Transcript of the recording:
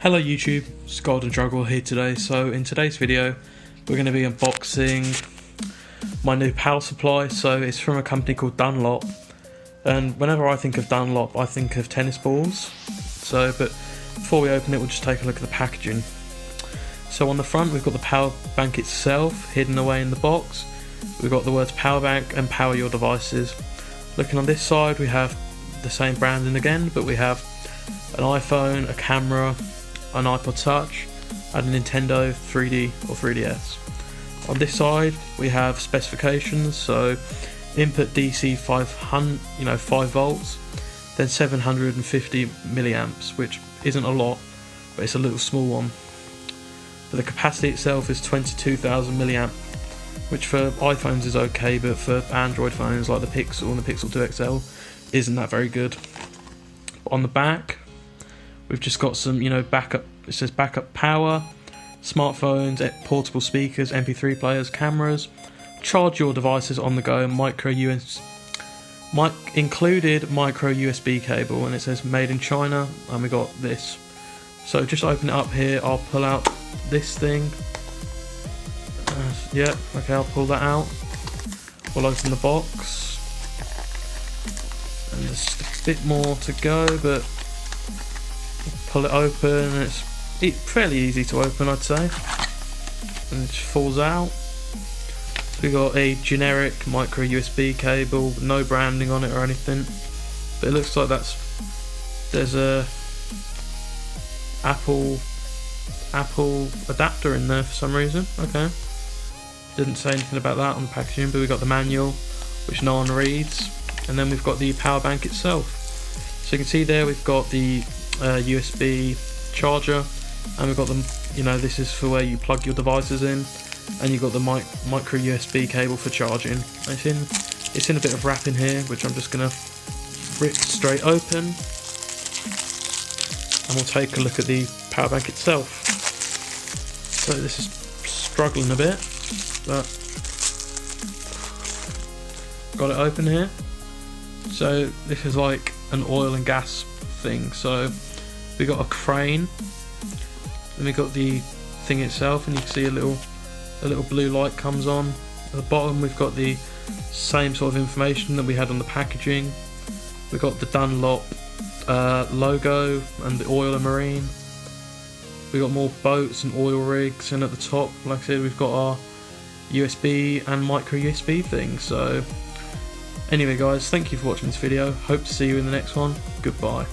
Hello YouTube, it's Golden Juggle here today. So in today's video we're going to be unboxing my new power supply. So it's from a company called Dunlop, and whenever I think of Dunlop I think of tennis balls. But before we open it we'll just take a look at the packaging. So on the front we've got the power bank itself hidden away in the box. We've got the words power bank and power your devices. Looking on this side we have the same branding again, but we have an iPhone, a camera, an iPod Touch and a Nintendo 3D or 3DS. On this side we have specifications, so input DC 5 volts, then 750 milliamps, which isn't a lot, but it's a little small one. But the capacity itself is 22,000 milliamp, which for iPhones is okay, but for Android phones like the Pixel and the Pixel 2 XL isn't that very good. On the back we've just got some, backup. It says backup power, smartphones, portable speakers, MP3 players, cameras, charge your devices on the go, included micro USB cable, and it says made in China, and we got this. So just open it up here. I'll pull out this thing. I'll pull that out. We'll open the box, and there's just a bit more to go, but pull it open and it's fairly easy to open, I'd say, and it just falls out. We got a generic micro USB cable, no branding on it or anything, but it looks like there's a Apple adapter in there for some reason. Okay, didn't say anything about that on the packaging, but we got the manual which no one reads, and then we've got the power bank itself. So you can see there we've got the USB charger, and we've got them, this is for where you plug your devices in, and you've got the micro USB cable for charging. It's in a bit of wrapping here, which I'm just gonna rip straight open, and we'll take a look at the power bank itself. So this is struggling a bit, but got it open here. So this is like an oil and gas thing. So we got a crane, then we got the thing itself, and you can see a little blue light comes on. At the bottom we've got the same sort of information that we had on the packaging. We've got the Dunlop logo and the oil and marine. We got more boats and oil rigs, and at the top, like I said, we've got our USB and micro USB thing. So anyway guys, thank you for watching this video. Hope to see you in the next one. Goodbye.